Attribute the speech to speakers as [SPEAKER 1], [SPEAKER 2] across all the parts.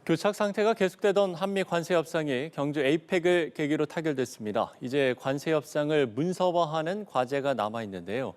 [SPEAKER 1] 교착 상태가 계속되던 한미 관세 협상이 경주 에이펙을 계기로 타결됐습니다. 이제 관세 협상을 문서화하는 과제가 남아 있는데요.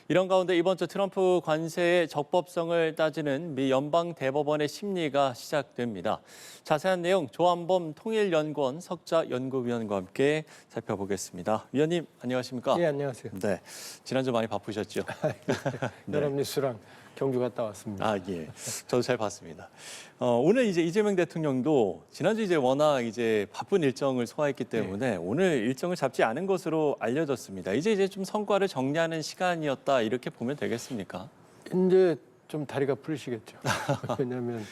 [SPEAKER 1] 이런 가운데 이번 주 트럼프 관세의 적법성을 따지는 미 연방 대법원의 심리가 시작됩니다. 자세한 내용 조한범 통일연구원 석좌 연구위원과 함께 살펴보겠습니다. 위원님 안녕하십니까?
[SPEAKER 2] 네, 안녕하세요.
[SPEAKER 1] 네, 지난주 많이 바쁘셨죠?
[SPEAKER 2] 네. 연합뉴스랑 경주 갔다 왔습니다.
[SPEAKER 1] 아, 예. 저도 잘 봤습니다. 오늘 이제 이재명 대통령도 지난주 이제 워낙 이제 바쁜 일정을 소화했기 때문에 오늘 일정을 잡지 않은 것으로 알려졌습니다. 이제 좀 성과를 정리하는 시간이었다 이렇게 보면 되겠습니까?
[SPEAKER 2] 이제 좀 다리가 풀리시겠죠. 왜냐하면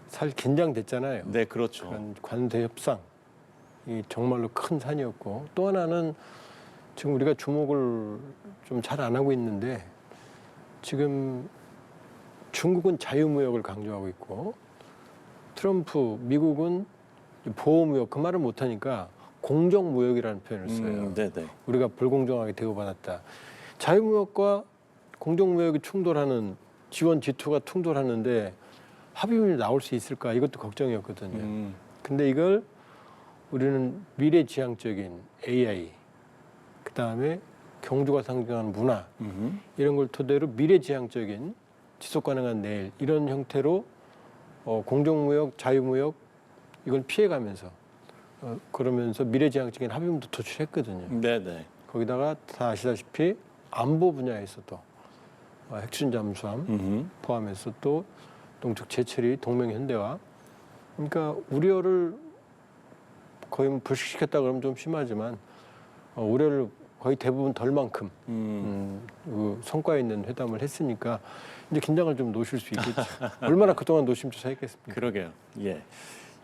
[SPEAKER 2] 사실 긴장됐잖아요.
[SPEAKER 1] 네, 그렇죠.
[SPEAKER 2] 그런 관세 협상이 정말로 큰 산이었고 또 하나는 지금 우리가 주목을 좀 잘 안 하고 있는데 지금 중국은 자유무역을 강조하고 있고 트럼프 미국은 보호무역 그 말을 못하니까 공정무역이라는 표현을 써요.
[SPEAKER 1] 네네.
[SPEAKER 2] 우리가 불공정하게 대우받았다. 자유무역과 공정무역이 충돌하는 지원 지투가 충돌하는데 합의문이 나올 수 있을까 이것도 걱정이었거든요. 근데 이걸 우리는 미래지향적인 AI 그다음에 경주가 상징하는 문화 이런 걸 토대로 미래지향적인 지속가능한 내일 이런 형태로 공정무역, 자유무역 이걸 피해가면서 그러면서 미래지향적인 합의문도 도출했거든요.
[SPEAKER 1] 네네.
[SPEAKER 2] 거기다가 다 아시다시피 안보 분야에서도 핵추진 잠수함 포함해서 또 동쪽 제철이 동맹 현대화 그러니까 우려를 거의 불식시켰다 그러면 좀 심하지만 우려를 거의 대부분 덜 만큼 그 성과 있는 회담을 했으니까 이제 긴장을 좀 놓으실 수 있겠죠. 얼마나 그동안 노심초사했겠습니까?
[SPEAKER 1] 그러게요. 예.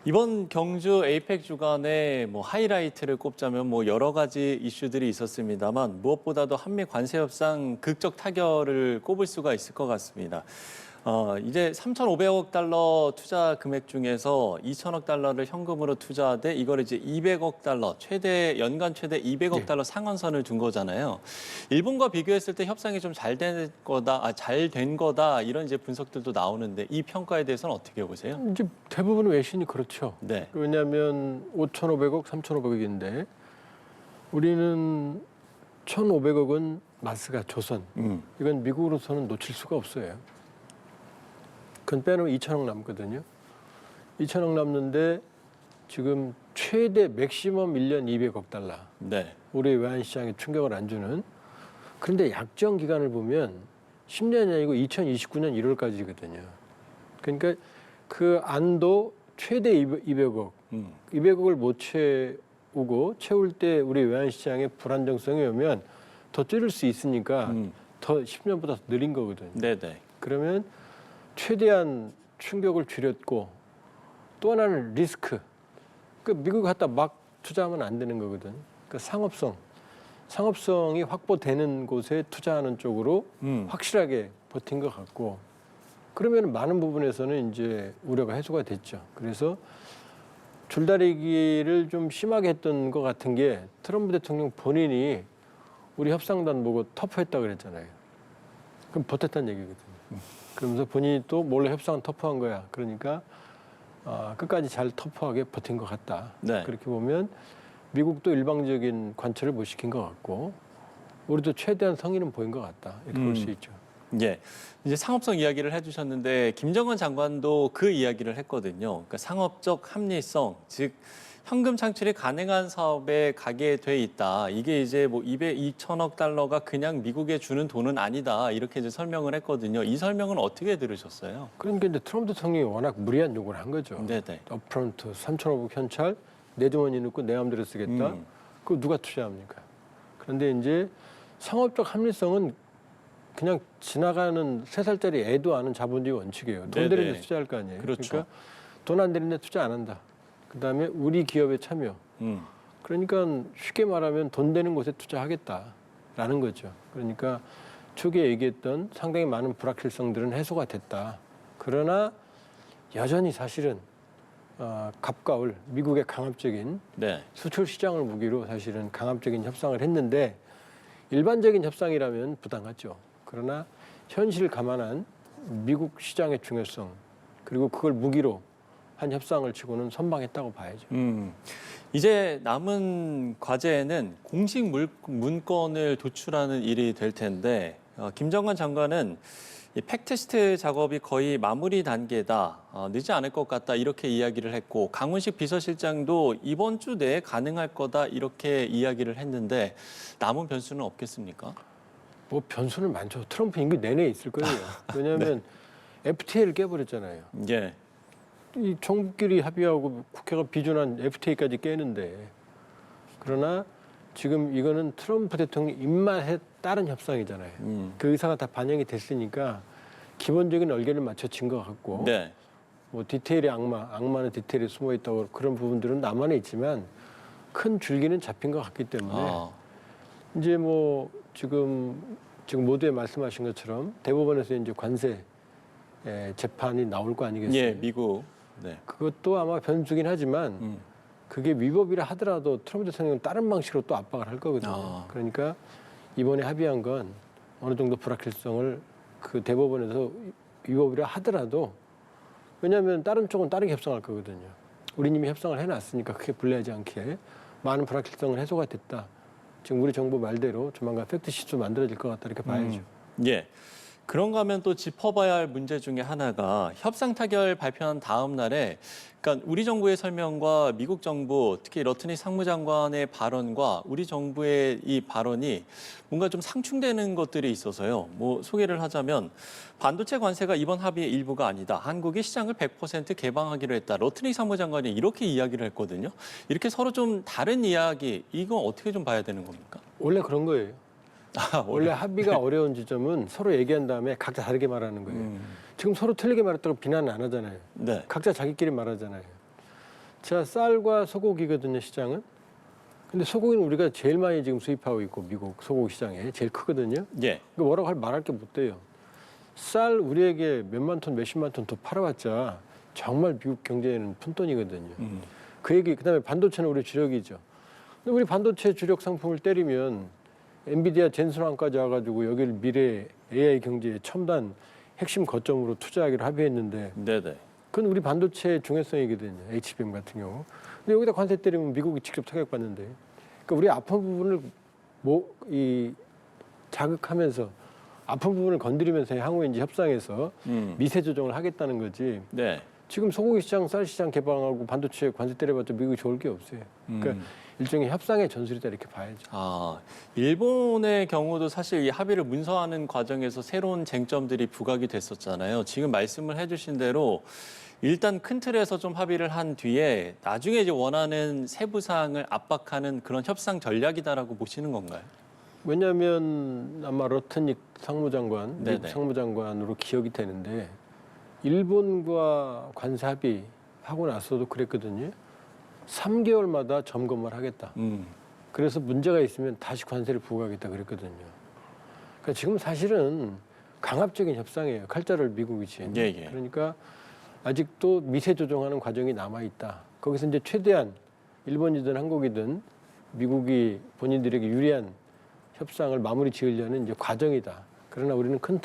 [SPEAKER 1] 이번 경주 에이펙 주간에 뭐 하이라이트를 꼽자면 뭐 여러 가지 이슈들이 있었습니다만 무엇보다도 한미 관세 협상 극적 타결을 꼽을 수가 있을 것 같습니다. 이제 3,500억 달러 투자 금액 중에서 2,000억 달러를 현금으로 투자하되 이걸 이제 200억 달러 연간 최대 200억 달러 상한선을 둔 거잖아요. 일본과 비교했을 때 협상이 좀 잘 된 거다 이런 이제 분석들도 나오는데 이 평가에 대해서는 어떻게 보세요?
[SPEAKER 2] 이제 대부분 외신이 그렇죠.
[SPEAKER 1] 네.
[SPEAKER 2] 왜냐하면 5,500억, 3,500억인데 우리는 1,500억은 마스가 조선. 이건 미국으로서는 놓칠 수가 없어요. 그건 빼놓으면 2,000억 남거든요. 2,000억 남는데 지금 최대 맥시멈 1년 200억 달러.
[SPEAKER 1] 네.
[SPEAKER 2] 우리 외환시장에 충격을 안 주는. 그런데 약정 기간을 보면 10년이 아니고 2029년 1월까지거든요. 그러니까 그 안도 최대 200억. 200억을 못 채우고 채울 때 우리 외환시장에 불안정성이 오면 더 줄일 수 있으니까 더 10년보다 더 느린 거거든요.
[SPEAKER 1] 네네.
[SPEAKER 2] 그러면 최대한 충격을 줄였고 또 하나는 리스크. 그 미국 갖다 막 투자하면 안 되는 거거든. 그 상업성이 확보되는 곳에 투자하는 쪽으로 확실하게 버틴 것 같고 그러면 많은 부분에서는 이제 우려가 해소가 됐죠. 그래서 줄다리기를 좀 심하게 했던 것 같은 게 트럼프 대통령 본인이 우리 협상단 보고 터프했다 그랬잖아요. 그럼 버텼다는 얘기거든요. 그러면서 본인이 또 몰래 협상은 터프한 거야. 그러니까 끝까지 잘 터프하게 버틴 것 같다.
[SPEAKER 1] 네.
[SPEAKER 2] 그렇게 보면 미국도 일방적인 관철을 못 시킨 것 같고 우리도 최대한 성의는 보인 것 같다. 이렇게 볼 수 있죠.
[SPEAKER 1] 예. 이제 상업성 이야기를 해주셨는데 김정은 장관도 그 이야기를 했거든요. 그러니까 상업적 합리성, 즉 현금 창출이 가능한 사업에 가게 돼 있다. 이게 이제 뭐 2,000억 달러가 그냥 미국에 주는 돈은 아니다. 이렇게 이제 설명을 했거든요. 이 설명은 어떻게 들으셨어요?
[SPEAKER 2] 그러니까 이제 트럼프 대통령이 워낙 무리한 요구를 한 거죠.
[SPEAKER 1] 네네.
[SPEAKER 2] 업프런트 3,500억 현찰 내 주머니 넣고 내 마음대로 쓰겠다. 그거 누가 투자합니까? 그런데 이제 상업적 합리성은 그냥 지나가는 3살짜리 애도 아는 자본주의 원칙이에요. 돈 되는 데 투자할 거 아니에요.
[SPEAKER 1] 그렇죠.
[SPEAKER 2] 그러니까 돈 안 되는 데 투자 안 한다. 그다음에 우리 기업에 참여. 그러니까 쉽게 말하면 돈 되는 곳에 투자하겠다라는 거죠. 그러니까 초기에 얘기했던 상당히 많은 불확실성들은 해소가 됐다. 그러나 여전히 사실은 갑과을 미국의 강압적인 수출 시장을 무기로 사실은 강압적인 협상을 했는데 일반적인 협상이라면 부당하죠. 그러나 현실을 감안한 미국 시장의 중요성 그리고 그걸 무기로 한 협상을 치고는 선방했다고 봐야죠.
[SPEAKER 1] 이제 남은 과제는 공식 문건을 도출하는 일이 될 텐데 김정관 장관은 이 팩트시트 작업이 거의 마무리 단계다, 늦지 않을 것 같다 이렇게 이야기를 했고 강훈식 비서실장도 이번 주 내에 가능할 거다 이렇게 이야기를 했는데 남은 변수는 없겠습니까?
[SPEAKER 2] 뭐 변수는 많죠. 트럼프 임기 내내 있을 거예요. 왜냐하면 FTA를 깨버렸잖아요.
[SPEAKER 1] 예.
[SPEAKER 2] 이 정부끼리 합의하고 국회가 비준한 FTA까지 깨는데 그러나 지금 이거는 트럼프 대통령 입맛에 따른 협상이잖아요. 그 의사가 다 반영이 됐으니까 기본적인 얼개를 맞춰진 것 같고
[SPEAKER 1] 네.
[SPEAKER 2] 뭐 디테일의 악마는 디테일에 숨어 있다고 그런 부분들은 남한에 있지만 큰 줄기는 잡힌 것 같기 때문에 이제 뭐 지금 모두에 말씀하신 것처럼 대법원에서 이제 관세 재판이 나올 거 아니겠어요?
[SPEAKER 1] 예, 미국. 네.
[SPEAKER 2] 그것도 아마 변수긴 하지만 그게 위법이라 하더라도 트럼프 대통령은 다른 방식으로 또 압박을 할 거거든요. 그러니까 이번에 합의한 건 어느 정도 불확실성을 그 대법원에서 위법이라 하더라도 왜냐하면 다른 쪽은 다르게 협상할 거거든요. 우리 이미 협상을 해놨으니까 크게 불리하지 않게 많은 불확실성을 해소가 됐다. 지금 우리 정부 말대로 조만간 팩트시트도 만들어질 것 같다 이렇게 봐야죠.
[SPEAKER 1] 예. 그런가 하면 또 짚어봐야 할 문제 중에 하나가 협상 타결 발표한 다음 날에 그러니까 우리 정부의 설명과 미국 정부 특히 러트니 상무장관의 발언과 우리 정부의 이 발언이 뭔가 좀 상충되는 것들이 있어서요. 뭐 소개를 하자면 반도체 관세가 이번 합의의 일부가 아니다. 한국이 시장을 100% 개방하기로 했다. 러트니 상무장관이 이렇게 이야기를 했거든요. 이렇게 서로 좀 다른 이야기 이건 어떻게 좀 봐야 되는 겁니까?
[SPEAKER 2] 원래 그런 거예요. 원래 합의가 어려운 지점은 서로 얘기한 다음에 각자 다르게 말하는 거예요. 지금 서로 틀리게 말했다고 비난은 안 하잖아요.
[SPEAKER 1] 네.
[SPEAKER 2] 각자 자기끼리 말하잖아요. 자, 쌀과 소고기거든요, 시장은. 근데 소고기는 우리가 제일 많이 지금 수입하고 있고 미국 소고기 시장에 제일 크거든요.
[SPEAKER 1] 예.
[SPEAKER 2] 그러니까 뭐라고 말할 게 못 돼요. 쌀 우리에게 몇만 톤, 몇십만 톤 더 팔아봤자 정말 미국 경제에는 푼돈이거든요. 그 얘기, 그다음에 반도체는 우리 주력이죠. 근데 우리 반도체 주력 상품을 때리면 엔비디아 젠슨왕까지 와가지고 여기를 미래 AI 경제의 첨단 핵심 거점으로 투자하기로 합의했는데
[SPEAKER 1] 네네.
[SPEAKER 2] 그건 우리 반도체의 중요성이거든요. HBM 같은 경우. 근데 여기다 관세 때리면 미국이 직접 타격받는데 그러니까 우리 아픈 부분을 자극하면서 아픈 부분을 건드리면서 향후에 이제 협상에서 미세 조정을 하겠다는 거지.
[SPEAKER 1] 네.
[SPEAKER 2] 지금 소고기 시장, 쌀 시장 개방하고 반도체 관세 때려봤자 미국이 좋을 게 없어요. 그러니까 일종의 협상의 전술이다 이렇게 봐야죠.
[SPEAKER 1] 일본의 경우도 사실 이 합의를 문서하는 과정에서 새로운 쟁점들이 부각이 됐었잖아요. 지금 말씀을 해주신 대로 일단 큰 틀에서 좀 합의를 한 뒤에 나중에 이제 원하는 세부 사항을 압박하는 그런 협상 전략이다라고 보시는 건가요?
[SPEAKER 2] 왜냐하면 아마 러트닉 상무장관,
[SPEAKER 1] 네네.
[SPEAKER 2] 미국 상무장관으로 기억이 되는데 일본과 관세 합의하고 나서도 그랬거든요. 3개월마다 점검을 하겠다. 그래서 문제가 있으면 다시 관세를 부과하겠다 그랬거든요. 그러니까 지금 사실은 강압적인 협상이에요. 칼자를 미국이지.
[SPEAKER 1] 예.
[SPEAKER 2] 그러니까 아직도 미세 조정하는 과정이 남아 있다. 거기서 이제 최대한 일본이든 한국이든 미국이 본인들에게 유리한 협상을 마무리 지으려는 이제 과정이다. 그러나 우리는 큰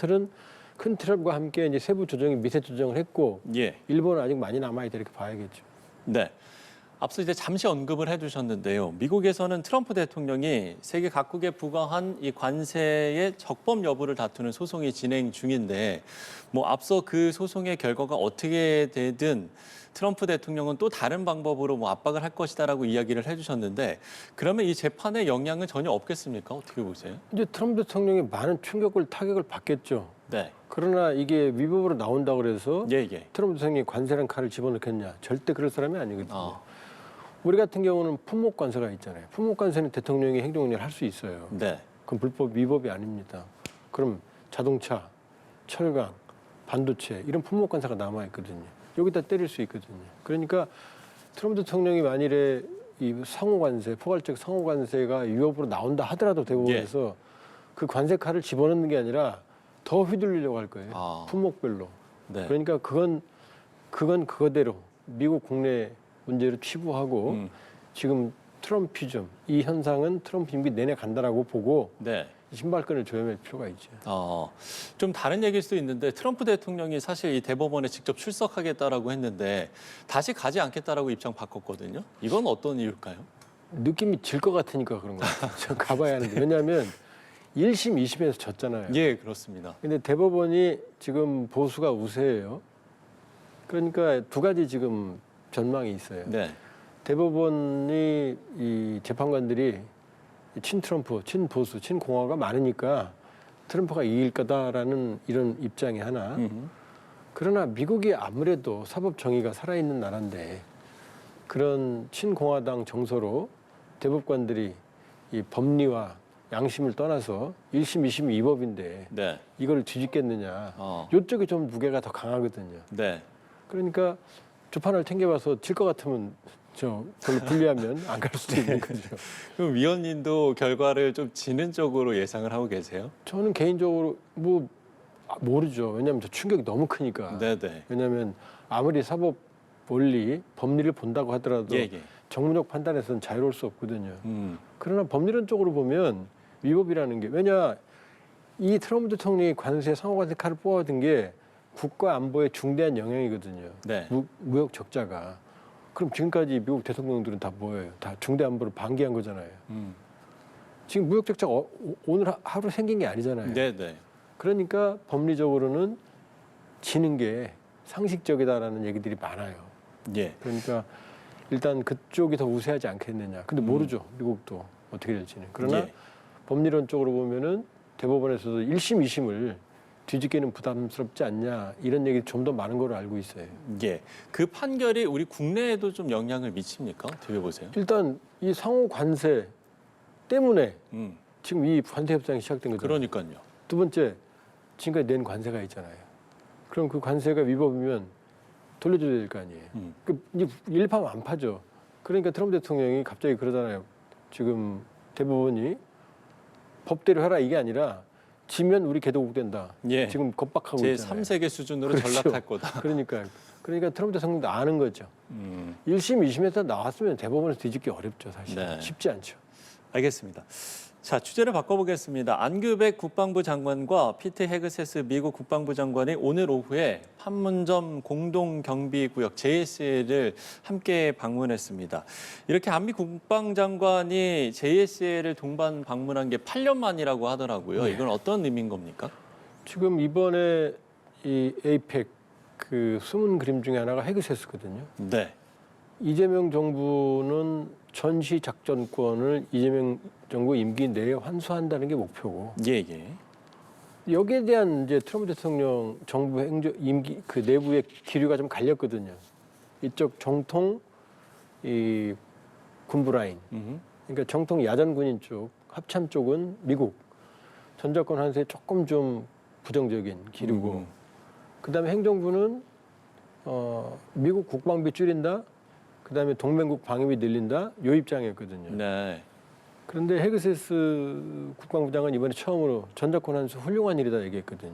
[SPEAKER 2] 틀과 함께 이제 세부 조정이 미세 조정을 했고
[SPEAKER 1] 예.
[SPEAKER 2] 일본은 아직 많이 남아 있다 이렇게 봐야겠죠.
[SPEAKER 1] 네. 앞서 이제 잠시 언급을 해주셨는데요. 미국에서는 트럼프 대통령이 세계 각국에 부과한 이 관세의 적법 여부를 다투는 소송이 진행 중인데, 뭐 앞서 그 소송의 결과가 어떻게 되든 트럼프 대통령은 또 다른 방법으로 뭐 압박을 할 것이다라고 이야기를 해주셨는데, 그러면 이 재판에 영향은 전혀 없겠습니까? 어떻게 보세요?
[SPEAKER 2] 이제 트럼프 대통령이 많은 타격을 받겠죠.
[SPEAKER 1] 네.
[SPEAKER 2] 그러나 이게 위법으로 나온다고 그래서
[SPEAKER 1] 예.
[SPEAKER 2] 트럼프 대통령이 관세란 칼을 집어넣겠냐? 절대 그럴 사람이 아니거든요. 우리 같은 경우는 품목 관세가 있잖아요. 품목 관세는 대통령이 행정령을 할 수 있어요.
[SPEAKER 1] 네.
[SPEAKER 2] 그건 위법이 아닙니다. 그럼 자동차, 철강, 반도체 이런 품목 관세가 남아 있거든요. 여기다 때릴 수 있거든요. 그러니까 트럼프 대통령이 만일에 이 상호 관세, 포괄적 상호 관세가 위법으로 나온다 하더라도 대법원에서 그 관세 칼을 집어넣는 게 아니라 더 휘둘리려고 할 거예요. 품목별로.
[SPEAKER 1] 네.
[SPEAKER 2] 그러니까 그건 그거대로 미국 국내 문제를 치부하고 지금 트럼피즘 이 현상은 트럼프 임기 내내 간다라고 보고
[SPEAKER 1] 네.
[SPEAKER 2] 신발끈을 조여맬 필요가 있죠.
[SPEAKER 1] 좀 다른 얘기일 수도 있는데 트럼프 대통령이 사실 이 대법원에 직접 출석하겠다라고 했는데 다시 가지 않겠다라고 입장 바꿨거든요. 이건 어떤 이유일까요?
[SPEAKER 2] 느낌이 질 것 같으니까 그런 거 같아요. 저 가봐야 하는데. 왜냐하면 1심, 2심에서 졌잖아요.
[SPEAKER 1] 예, 그렇습니다.
[SPEAKER 2] 근데 대법원이 지금 보수가 우세해요. 그러니까 두 가지 지금 전망이 있어요.
[SPEAKER 1] 네.
[SPEAKER 2] 대법원이 이 재판관들이 친트럼프, 친보수, 친공화가 많으니까 트럼프가 이길 거다라는 이런 입장이 하나. 그러나 미국이 아무래도 사법 정의가 살아있는 나라인데 그런 친공화당 정서로 대법관들이 이 법리와 양심을 떠나서 1심, 2심 위법인데
[SPEAKER 1] 네.
[SPEAKER 2] 이걸 뒤집겠느냐.
[SPEAKER 1] 어.
[SPEAKER 2] 이쪽이 좀 무게가 더 강하거든요.
[SPEAKER 1] 네.
[SPEAKER 2] 그러니까 주판을 챙겨봐서 질 것 같으면 저 별로 불리하면 안 갈 수도 있는 거죠.
[SPEAKER 1] 그럼 위원님도 결과를 좀 지는 쪽으로 예상을 하고 계세요?
[SPEAKER 2] 저는 개인적으로 뭐 모르죠. 왜냐하면 저 충격이 너무 크니까.
[SPEAKER 1] 네네.
[SPEAKER 2] 왜냐하면 아무리 사법 원리, 법리를 본다고 하더라도
[SPEAKER 1] 예, 예.
[SPEAKER 2] 정무적 판단에서는 자유로울 수 없거든요.
[SPEAKER 1] 음.
[SPEAKER 2] 그러나 법리론적으로 보면 위법이라는 게 왜냐 이 트럼프 대통령이 관세 상호관세 칼을 뽑아든 게 국가 안보에 중대한 영향이거든요.
[SPEAKER 1] 네.
[SPEAKER 2] 무역 적자가. 그럼 지금까지 미국 대통령들은 다 뭐예요? 다 중대 안보를 방기한 거잖아요. 지금 무역 적자가 오늘 하루 생긴 게 아니잖아요.
[SPEAKER 1] 네네.
[SPEAKER 2] 그러니까 법리적으로는 지는 게 상식적이다라는 얘기들이 많아요.
[SPEAKER 1] 예.
[SPEAKER 2] 그러니까 일단 그쪽이 더 우세하지 않겠느냐. 근데 모르죠. 미국도 어떻게 될지는. 그러나
[SPEAKER 1] 예.
[SPEAKER 2] 법리론적으로 보면은 대법원에서도 1심, 2심을 뒤집기는 부담스럽지 않냐 이런 얘기 좀 더 많은 걸로 알고 있어요.
[SPEAKER 1] 예. 그 판결이 우리 국내에도 좀 영향을 미칩니까? 어떻게 보세요?
[SPEAKER 2] 일단 이 상호 관세 때문에
[SPEAKER 1] 음.
[SPEAKER 2] 지금 이 관세 협상이 시작된 거죠.
[SPEAKER 1] 그러니까요.
[SPEAKER 2] 두 번째 지금까지 낸 관세가 있잖아요. 그럼 그 관세가 위법이면 돌려줘야 될 거 아니에요. 그 이제 일파면 안 파죠. 그러니까 트럼프 대통령이 갑자기 그러잖아요. 지금 대법원이 법대로 해라 이게 아니라 지면 우리 개도국 된다.
[SPEAKER 1] 예.
[SPEAKER 2] 지금 겁박하고
[SPEAKER 1] 제
[SPEAKER 2] 있잖아요.
[SPEAKER 1] 3세계 수준으로
[SPEAKER 2] 그렇죠.
[SPEAKER 1] 전락할 거다.
[SPEAKER 2] 그러니까 트럼프 대통령도 아는 거죠. 1심, 2심에서 나왔으면 대법원에서 뒤집기 어렵죠, 사실.
[SPEAKER 1] 네.
[SPEAKER 2] 쉽지 않죠.
[SPEAKER 1] 알겠습니다. 자, 주제를 바꿔보겠습니다. 안규백 국방부 장관과 피트 헤그세스 미국 국방부 장관이 오늘 오후에 판문점 공동경비구역 JSA를 함께 방문했습니다. 이렇게 한미 국방장관이 JSA를 동반 방문한 게 8년 만이라고 하더라고요. 이건 어떤 의미인 겁니까?
[SPEAKER 2] 지금 이번에 이 에이펙 그 숨은 그림 중에 하나가 헤그세스거든요.
[SPEAKER 1] 네.
[SPEAKER 2] 이재명 정부는 전시 작전권을 이재명 정부 임기 내에 환수한다는 게 목표고
[SPEAKER 1] 예, 예.
[SPEAKER 2] 여기에 대한 이제 트럼프 대통령 정부 행정 임기 그 내부의 기류가 좀 갈렸거든요. 이쪽 정통 이 군부 라인, 그러니까 정통 야전 군인 쪽, 합참 쪽은 미국 전작권 환수에 조금 좀 부정적인 기류고, 그다음에 행정부는 미국 국방비 줄인다. 그다음에 동맹국 방위비 늘린다. 요 입장이었거든요.
[SPEAKER 1] 네.
[SPEAKER 2] 그런데 헤그세스 국방부장은 이번에 처음으로 전작권 환수 훌륭한 일이다 얘기했거든요.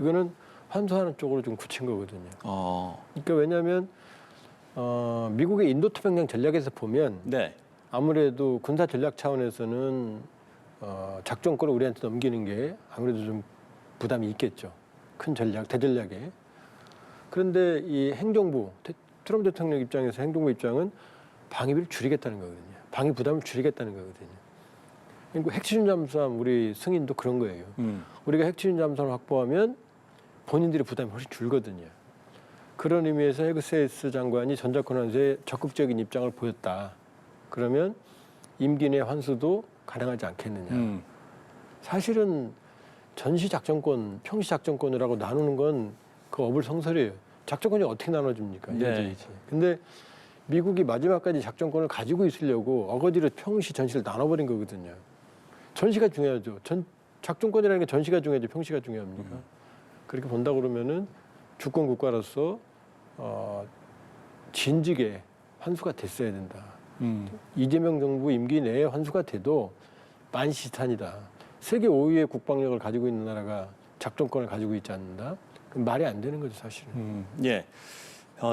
[SPEAKER 2] 이거는 환수하는 쪽으로 좀 굳힌 거거든요. 그러니까 왜냐하면 미국의 인도太平양 전략에서 보면
[SPEAKER 1] 네.
[SPEAKER 2] 아무래도 군사 전략 차원에서는 작전권을 우리한테 넘기는 게 아무래도 좀 부담이 있겠죠. 큰 전략, 대전략에. 그런데 이 행정부, 트럼프 대통령 입장에서 행정부 입장은 방위비를 줄이겠다는 거거든요. 방위 부담을 줄이겠다는 거거든요. 그리고 핵추진 잠수함 우리 승인도 그런 거예요. 우리가 핵추진 잠수함을 확보하면 본인들의 부담이 훨씬 줄거든요. 그런 의미에서 헤그세스 장관이 전작권 환수에 적극적인 입장을 보였다. 그러면 임기 내 환수도 가능하지 않겠느냐. 사실은 전시 작전권, 평시 작전권을 하고 나누는 건 그 어불성설이에요. 작전권이 어떻게 나눠집니까?
[SPEAKER 1] 네.
[SPEAKER 2] 근데 미국이 마지막까지 작전권을 가지고 있으려고 어거지로 평시, 전시를 나눠버린 거거든요. 전시가 중요하죠. 작전권이라는 게 전시가 중요하죠. 평시가 중요합니까? 그렇게 본다 그러면은 주권 국가로서 진즉에 환수가 됐어야 된다. 이재명 정부 임기 내에 환수가 돼도 만시탄이다. 세계 5위의 국방력을 가지고 있는 나라가 작전권을 가지고 있지 않는다? 그럼 말이 안 되는 거죠, 사실은.
[SPEAKER 1] 예.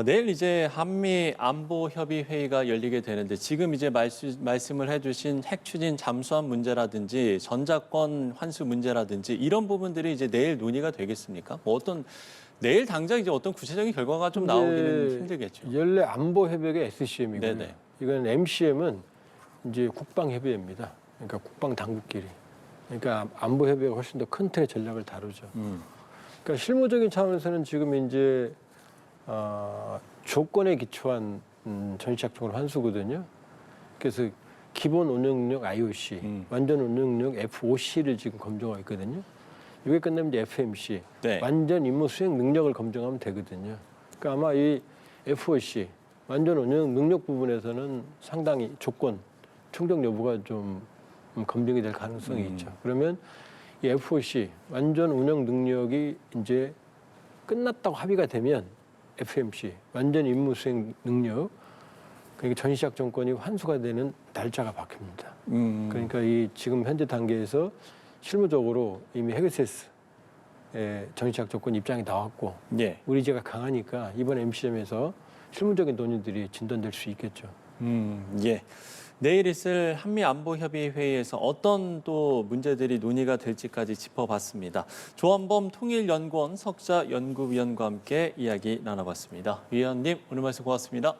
[SPEAKER 1] 내일 이제 한미 안보 협의 회의가 열리게 되는데 지금 이제 말씀을 해주신 핵 추진 잠수함 문제라든지 전자권 환수 문제라든지 이런 부분들이 이제 내일 논의가 되겠습니까? 뭐 어떤 내일 당장 이제 어떤 구체적인 결과가 좀 나오기는 힘들겠죠.
[SPEAKER 2] 연례 안보 협약의 SCM이고요.
[SPEAKER 1] 네네.
[SPEAKER 2] 이건 MCM은 이제 국방 협의회입니다. 그러니까 국방 당국끼리. 그러니까 안보 협의회가 훨씬 더 큰 틀의 전략을 다루죠. 그러니까 실무적인 차원에서는 지금 이제 조건에 기초한 전시작전을 환수거든요. 그래서 기본 운영 능력 IOC, 완전 운영 능력 FOC를 지금 검증하고 있거든요. 이게 끝나면 이제 FMC,
[SPEAKER 1] 네.
[SPEAKER 2] 완전 임무 수행 능력을 검증하면 되거든요. 그러니까 아마 이 FOC, 완전 운영 능력 부분에서는 상당히 조건, 충족 여부가 좀 검증이 될 가능성이 있죠. 그러면 이 FOC, 완전 운영 능력이 이제 끝났다고 합의가 되면 FMC, 완전 임무 수행 능력, 그러니까 전시작 정권이 환수가 되는 날짜가 바뀝니다. 그러니까 이 지금 현재 단계에서 실무적으로 이미 헤그세스의 전시작 정권 입장이 나왔고
[SPEAKER 1] 예.
[SPEAKER 2] 의지가 강하니까 이번 MCM에서 실무적인 논의들이 진전될 수 있겠죠.
[SPEAKER 1] 예. 내일 있을 한미안보협의 회의에서 어떤 또 문제들이 논의가 될지까지 짚어봤습니다. 조한범 통일연구원 석좌연구위원과 함께 이야기 나눠봤습니다. 위원님 오늘 말씀 고맙습니다.